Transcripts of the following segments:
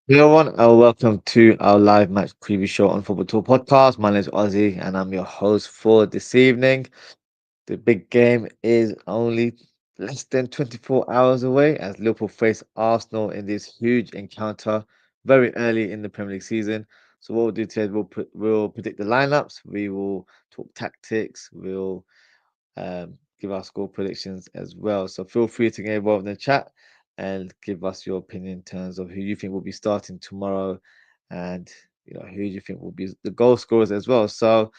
Hello, everyone, and welcome to our live match preview show on Football Tour Podcast. My name is Ozzie, and I'm your host for this evening. The big game is only less than 24 hours away as Liverpool face Arsenal in this huge encounter very early in the Premier League season. So, what we'll do today is we'll predict the lineups, we will talk tactics, we'll give our score predictions as well. So feel free to get involved in the chat and give us your opinion in terms of who you think will be starting tomorrow, and who you think will be the goal scorers as well. So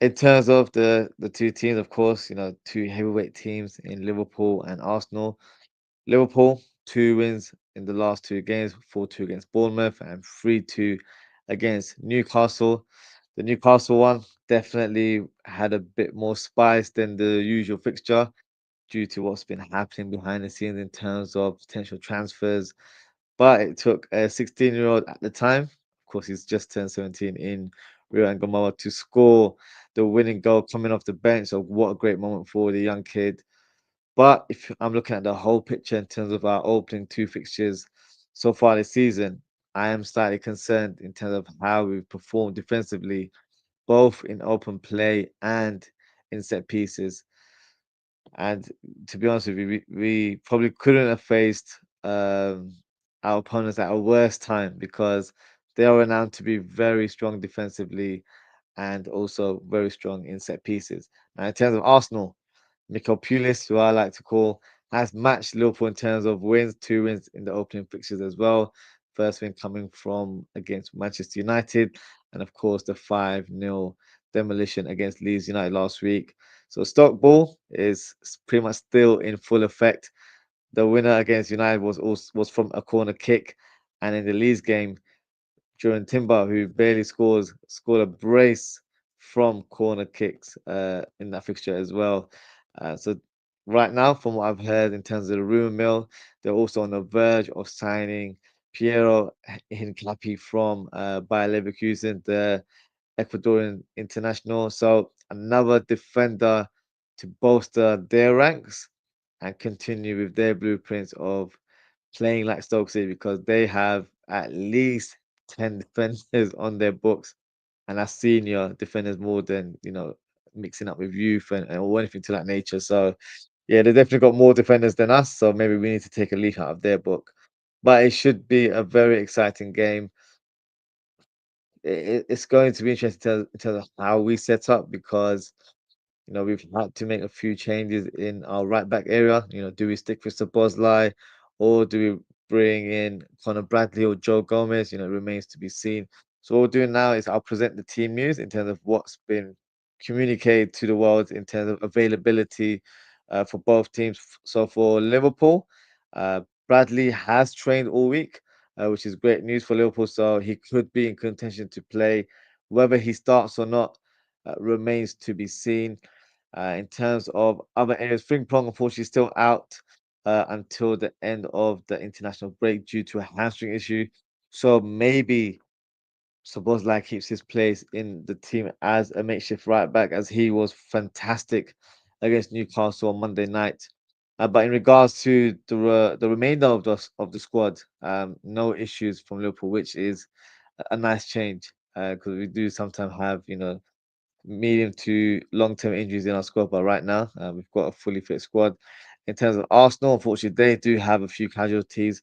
in terms of the two teams, of course, two heavyweight teams in Liverpool and Arsenal. Liverpool, two wins in the last two games, 4-2 against Bournemouth and 3-2 against Newcastle. The Newcastle one definitely had a bit more spice than the usual fixture due to what's been happening behind the scenes in terms of potential transfers. But it took a 16-year-old at the time, of course, he's just turned 17 in Rio and Gomorrah to score the winning goal coming off the bench. So, what a great moment for the young kid. But if I'm looking at the whole picture in terms of our opening two fixtures so far this season, I am slightly concerned in terms of how we've performed defensively, both in open play and in set pieces. And to be honest with you, we probably couldn't have faced our opponents at a worse time because they are renowned to be very strong defensively and also very strong in set pieces. Now, in terms of Arsenal, Mikel Pulis, who I like to call, has matched Liverpool in terms of wins, two wins in the opening fixtures as well. First win coming from against Manchester United, and of course the 5-0 demolition against Leeds United last week. So Stoke Ball is pretty much still in full effect. The winner against United was from a corner kick, and in the Leeds game, during Timber, who barely scored a brace from corner kicks in that fixture as well. So right now, from what I've heard in terms of the rumor mill, they're also on the verge of signing Piero Hincapié from Bayer Leverkusen, the Ecuadorian international. So another defender to bolster their ranks and continue with their blueprints of playing like Stoke City because they have at least 10 defenders on their books, and that's senior defenders more than mixing up with youth or anything to that nature. So yeah, they definitely got more defenders than us. So maybe we need to take a leaf out of their book. But it should be a very exciting game. It's going to be interesting in terms of how we set up because we've had to make a few changes in our right back area. Do we stick with Sabozlai or do we bring in Conor Bradley or Joe Gomez? It remains to be seen. So what we'll do now is I'll present the team news in terms of what's been communicated to the world in terms of availability for both teams. So for Liverpool, Bradley has trained all week, which is great news for Liverpool. So he could be in contention to play. Whether he starts or not remains to be seen. In terms of other areas, Frimpong unfortunately still out until the end of the international break due to a hamstring issue. So maybe Szoboszlai keeps his place in the team as a makeshift right back, as he was fantastic against Newcastle on Monday night. But in regards to the remainder of the squad, no issues from Liverpool, which is a nice change because we do sometimes have medium to long term injuries in our squad. But right now, we've got a fully fit squad. In terms of Arsenal, unfortunately, they do have a few casualties.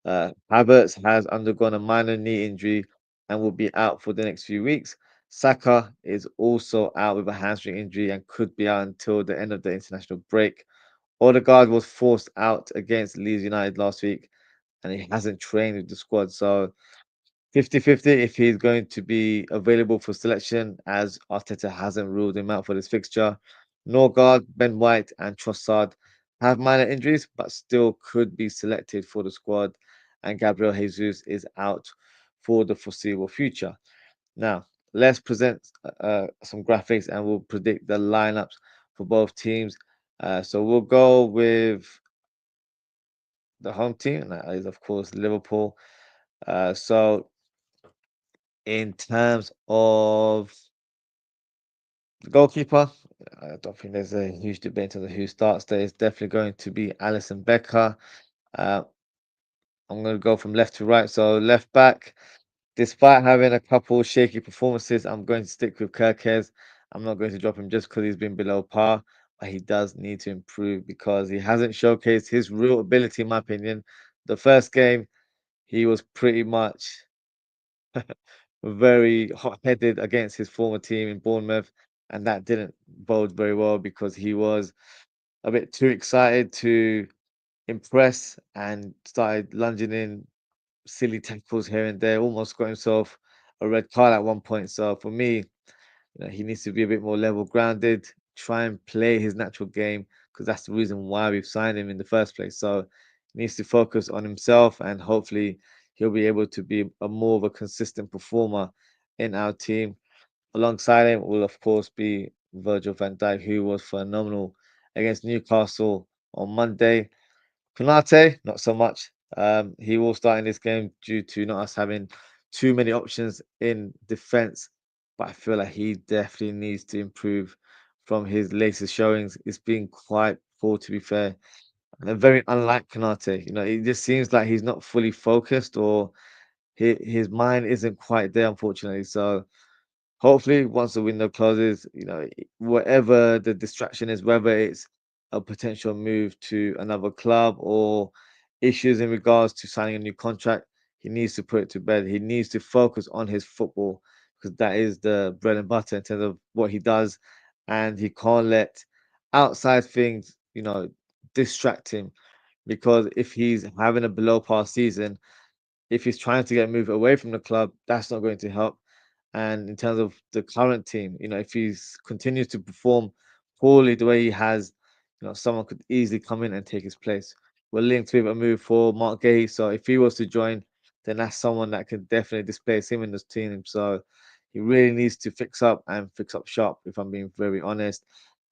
Havertz has undergone a minor knee injury and will be out for the next few weeks. Saka is also out with a hamstring injury and could be out until the end of the international break. Odegaard was forced out against Leeds United last week and he hasn't trained with the squad. So 50-50 if he's going to be available for selection, as Arteta hasn't ruled him out for this fixture. Norgard, Ben White, and Trossard have minor injuries, but still could be selected for the squad. And Gabriel Jesus is out for the foreseeable future. Now, let's present some graphics and we'll predict the lineups for both teams. So we'll go with the home team, and that is, of course, Liverpool. So in terms of the goalkeeper, I don't think there's a huge debate on who starts there. It's definitely going to be Alison Becker. Uh, I'm going to go from left to right. So left back, despite having a couple shaky performances, I'm going to stick with Kirkez. I'm not going to drop him just because he's been below par, but he does need to improve because he hasn't showcased his real ability, in my opinion. The first game, he was pretty much very hot-headed against his former team in Bournemouth, and that didn't bode very well because he was a bit too excited to impress and started lunging in silly tackles here and there, almost got himself a red card at one point. So for me, he needs to be a bit more level grounded, try and play his natural game because that's the reason why we've signed him in the first place. So he needs to focus on himself and hopefully he'll be able to be a more of a consistent performer in our team. Alongside him will of course be Virgil van Dijk, who was phenomenal against Newcastle on Monday. Konate, not so much. He will start in this game due to not us having too many options in defense, but I feel like he definitely needs to improve from his latest showings. It's been quite poor, to be fair, and very unlike Konate. It just seems like he's not fully focused or his mind isn't quite there, unfortunately. So hopefully, once the window closes, whatever the distraction is, whether it's a potential move to another club or issues in regards to signing a new contract, he needs to put it to bed. He needs to focus on his football because that is the bread and butter in terms of what he does, and he can't let outside things, distract him. Because if he's having a below par season, if he's trying to get moved away from the club, that's not going to help. And in terms of the current team, if he's continues to perform poorly the way he has, someone could easily come in and take his place. We're linked with a move for Mark Gay, so if he was to join, then that's someone that could definitely displace him in this team. So he really needs to fix up and fix up sharp, if I'm being very honest.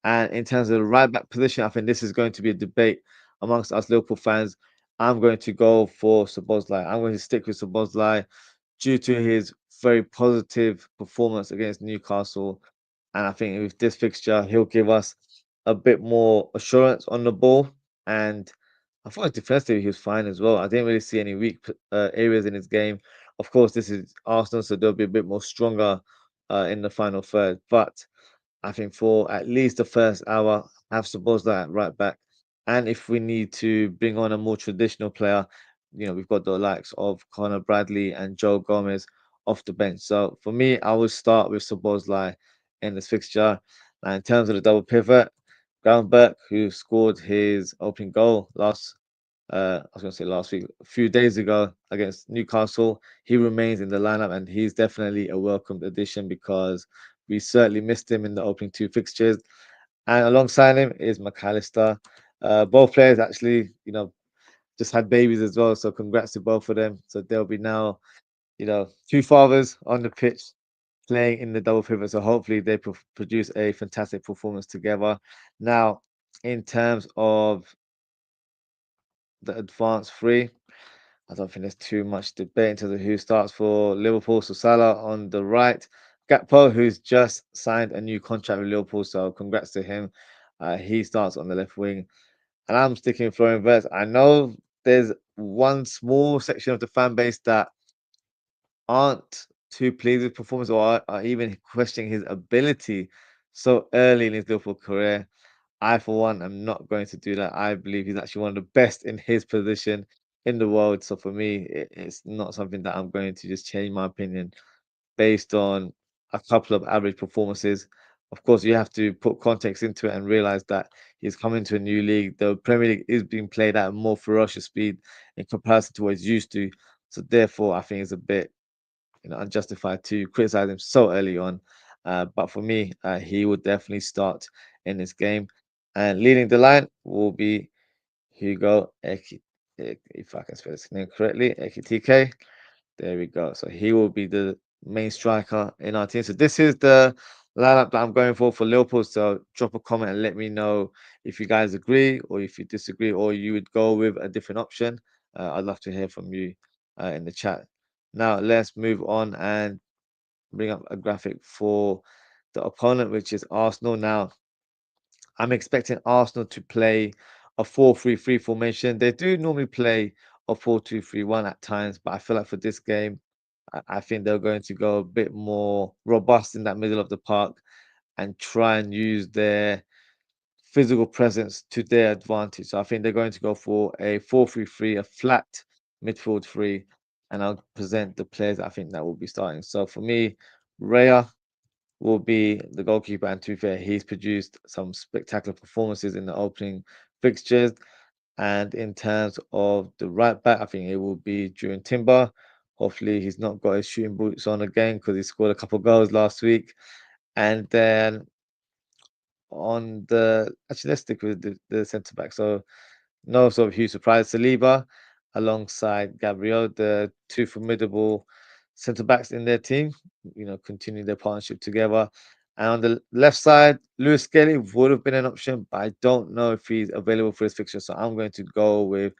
And in terms of the right back position, I think this is going to be a debate amongst us Liverpool fans. I'm going to go for Szoboszlai. I'm going to stick with Szoboszlai due to his very positive performance against Newcastle. And I think with this fixture, he'll give us a bit more assurance on the ball. And I thought defensively he was fine as well. I didn't really see any weak areas in his game. Of course, this is Arsenal, so they'll be a bit more stronger in the final third. But I think for at least the first hour, have Szoboszlai at right back. And if we need to bring on a more traditional player, we've got the likes of Conor Bradley and Joe Gomez off the bench. So for me, I would start with Szoboszlai in this fixture. And in terms of the double pivot, Groundberg, who scored his opening goal I was going to say last week, a few days ago against Newcastle, he remains in the lineup and he's definitely a welcomed addition because we certainly missed him in the opening two fixtures. And alongside him is McAllister. Both players actually, just had babies as well. So congrats to both of them. So there'll be now, two fathers on the pitch playing in the double pivot. So hopefully they produce a fantastic performance together. Now, in terms of the advanced three, I don't think there's too much debate in terms of who starts for Liverpool. So Salah on the right, Gakpo, who's just signed a new contract with Liverpool. So congrats to him. He starts on the left wing. And I'm sticking with Florian Wirtz. I know there's one small section of the fan base that aren't too pleased with performance or are even questioning his ability so early in his Liverpool career. I, for one, am not going to do that. I believe he's actually one of the best in his position in the world. So for me, it's not something that I'm going to just change my opinion based on a couple of average performances. Of course, you have to put context into it and realize that he's coming to a new league. The Premier League is being played at a more ferocious speed in comparison to what he's used to. So therefore, I think it's a bit unjustified to criticize him so early on. But for me, he would definitely start in this game. And leading the line will be Hugo if I can spell his name correctly, Ekitike. There we go. So he will be the main striker in our team. So this is the lineup that I'm going for Liverpool. So drop a comment and let me know if you guys agree or if you disagree or you would go with a different option. I'd love to hear from you in the chat. Now let's move on and bring up a graphic for the opponent, which is Arsenal. Now I'm expecting Arsenal to play a 4-3-3 formation. They do normally play a 4-2-3-1 at times, but I feel like for this game, I think they're going to go a bit more robust in that middle of the park and try and use their physical presence to their advantage. So I think they're going to go for a 4-3-3, a flat midfield three, and I'll present the players I think that will be starting. So for me, Raya will be the goalkeeper, and to be fair, he's produced some spectacular performances in the opening fixtures. And in terms of the right back, I think it will be during Timber. Hopefully, he's not got his shooting boots on again because he scored a couple goals last week. And then on the actually, let's stick with the centre back. So no sort of huge surprise. Saliba alongside Gabriel, the two formidable centre backs in their team, continue their partnership together. And on the left side, Lewis Skelly would have been an option, but I don't know if he's available for this fixture. So I'm going to go with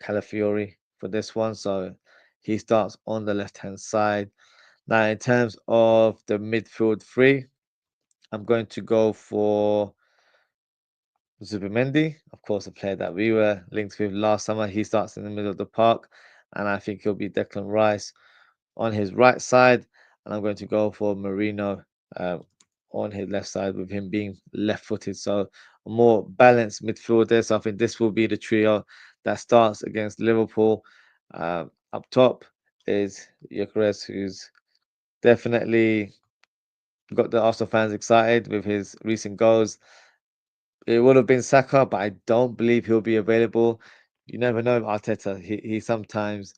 Calafiori for this one. So he starts on the left hand side. Now, in terms of the midfield three, I'm going to go for Zubimendi, of course, a player that we were linked with last summer. He starts in the middle of the park, and I think he'll be Declan Rice on his right side. And I'm going to go for Marino uh, on his left side, with him being left footed. So a more balanced midfielder. So I think this will be the trio that starts against Liverpool. Up top is Gyökeres, who's definitely got the Arsenal fans excited with his recent goals. It would have been Saka, but I don't believe he'll be available. You never know with Arteta. He sometimes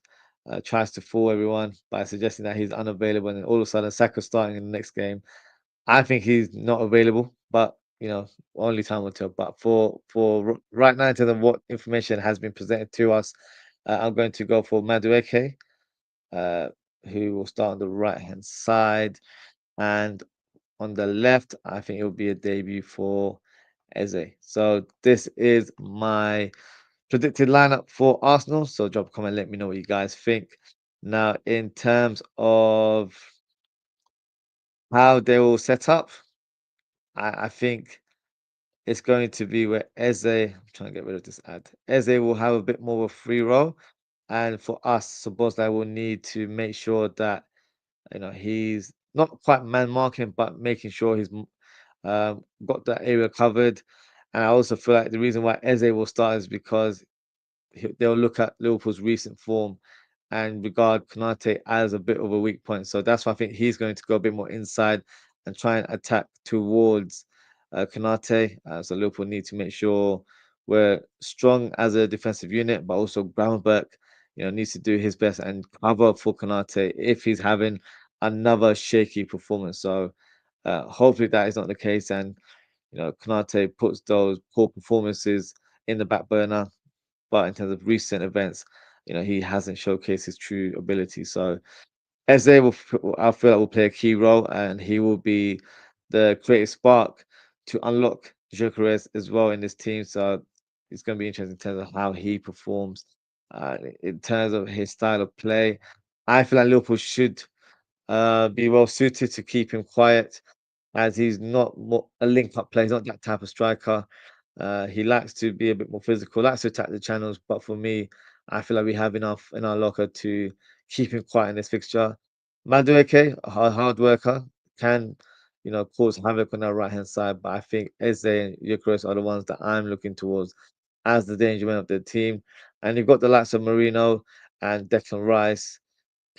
tries to fool everyone by suggesting that he's unavailable, and then all of a sudden Saka's starting in the next game. I think he's not available, but only time will tell. But right now, in terms of what information has been presented to us, I'm going to go for Madueke, uh, who will start on the right hand side, and on the left, I think it will be a debut for Eze. So this is my predicted lineup for Arsenal. So drop a comment, let me know what you guys think. Now, in terms of how they will set up, I think it's going to be where Eze, I'm trying to get rid of this ad. Eze will have a bit more of a free role. And for us, suppose I will need to make sure that he's not quite man marking, but making sure he's got that area covered. And I also feel like the reason why Eze will start is because they'll look at Liverpool's recent form and regard Konate as a bit of a weak point. So that's why I think he's going to go a bit more inside and try and attack towards Konate. So Liverpool need to make sure we're strong as a defensive unit, but also Gravenberch, needs to do his best and cover for Konate if he's having another shaky performance. So hopefully that is not the case, and Konate puts those poor performances in the back burner, but in terms of recent events, he hasn't showcased his true ability. So Eze I feel like will play a key role, and he will be the creative spark to unlock Gyökeres as well in this team. So it's going to be interesting in terms of how he performs. In terms of his style of play, I feel like Liverpool should be well suited to keep him quiet, as he's not a link-up player. He's not that type of striker. He likes to be a bit more physical, likes to attack the channels. But for me, I feel like we have enough in our locker to keep him quiet in this fixture. Madueke, a hard worker, can cause havoc on our right hand side. But I think Eze and Gyökeres are the ones that I'm looking towards as the danger man of the team. And you've got the likes of Marino and Declan Rice,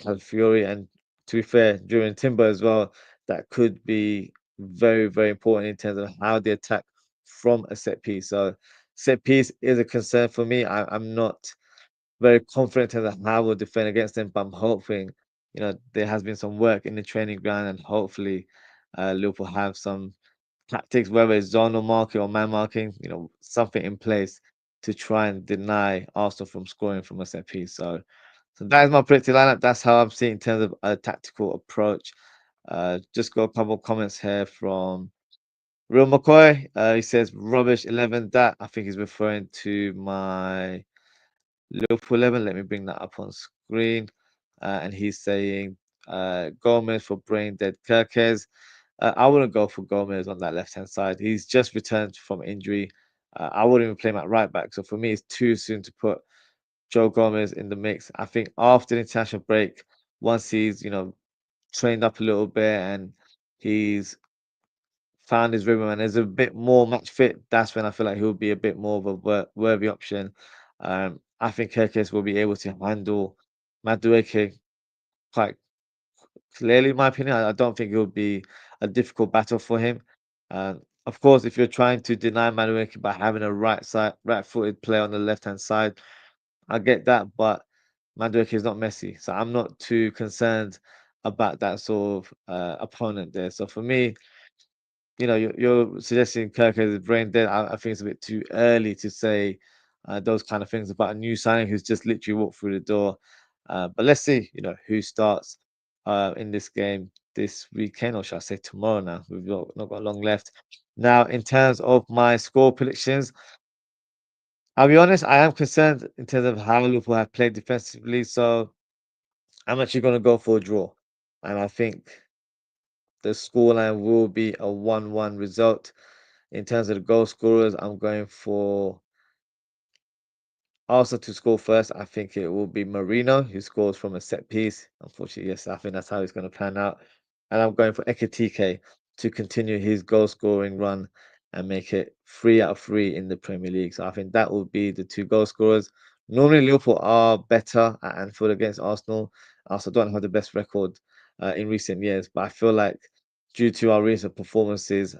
Calafiori, and to be fair, during Timber as well, that could be very, very important in terms of how they attack from a set piece. So set piece is a concern for me. I'm not very confident in how we'll defend against them, but I'm hoping, there has been some work in the training ground, and hopefully Liverpool have some tactics, whether it's zonal marking or man marking, something in place to try and deny Arsenal from scoring from a set piece. So that is my predicted lineup. That's how I'm seeing in terms of a tactical approach. Just got a couple of comments here from Real McCoy. He says rubbish 11. That I think he's referring to my Liverpool 11. Let me bring that up on screen. And he's saying Gomez for brain dead Kirkes. I wouldn't go for Gomez on that left hand side. He's just returned from injury. I wouldn't even play him at right back. So for me, it's too soon to put Joe Gomez in the mix. I think after the international break, once he's trained up a little bit and he's found his rhythm and is a bit more match fit, that's when I feel like he'll be a bit more of a worthy option. I think Kirkes will be able to handle Madueke quite clearly, in my opinion. I don't think it will be a difficult battle for him. Of course, if you're trying to deny Madueke by having a right-footed player on the left-hand side, I get that, but Madueke is not Messi, so I'm not too concerned about that sort of opponent there. So for me, you're suggesting Kirk is brain dead. I think it's a bit too early to say those kind of things about a new signing who's just literally walked through the door. But let's see, who starts in this game this weekend, or should I say tomorrow now? We've not got long left. Now, in terms of my score predictions, I'll be honest, I am concerned in terms of how Liverpool have played defensively. So I'm actually going to go for a draw. And I think the scoreline will be a 1-1 result. In terms of the goal scorers, I'm going for Arsenal to score first. I think it will be Marino who scores from a set piece. Unfortunately, yes, I think that's how it's going to pan out. And I'm going for Ekitike to continue his goal scoring run and make it 3 out of 3 in the Premier League. So I think that will be the two goal scorers. Normally, Liverpool are better at Anfield against Arsenal. Arsenal don't have the best record in recent years, but I feel like due to our recent performances,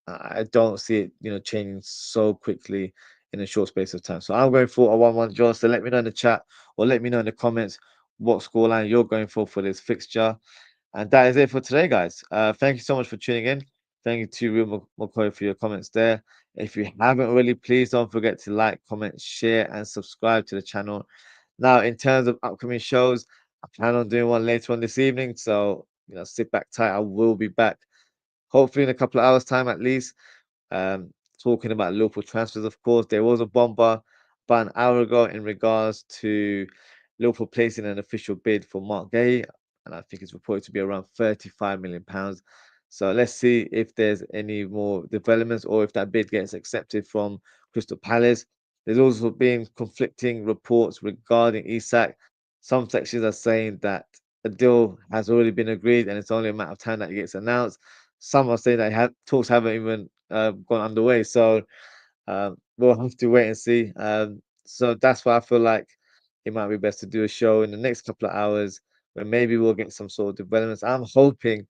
I don't see it, changing so quickly in a short space of time. So I'm going for a 1-1 draw. So let me know in the chat or let me know in the comments what scoreline you're going for this fixture. And that is it for today, guys. Thank you so much for tuning in. Thank you to Real McCoy for your comments there. If you haven't already, please don't forget to like, comment, share, and subscribe to the channel. Now, in terms of upcoming shows, I plan on doing one later on this evening. So, sit back tight. I will be back hopefully in a couple of hours' time at least. Um, Talking about Liverpool transfers, of course, there was a bomber about an hour ago in regards to Liverpool placing an official bid for Mark Gay, and I think it's reported to be around £35 million. So let's see if there's any more developments or if that bid gets accepted from Crystal Palace. There's also been conflicting reports regarding Isak. Some sections are saying that a deal has already been agreed and it's only a matter of time that it gets announced. Some are saying that talks haven't even gone underway. So we'll have to wait and see. So that's why I feel like it might be best to do a show in the next couple of hours where maybe we'll get some sort of developments. I'm hoping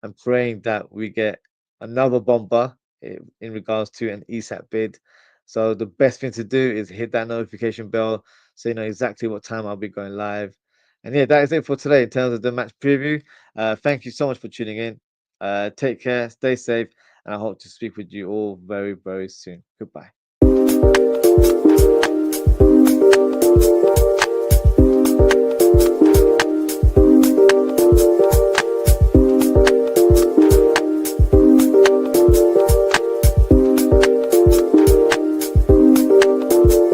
and praying that we get another bomber in regards to an ESAT bid. So the best thing to do is hit that notification bell so you know exactly what time I'll be going live. And yeah, that is it for today in terms of the match preview. Thank you so much for tuning in. Take care, stay safe, and I hope to speak with you all very, very soon. Goodbye.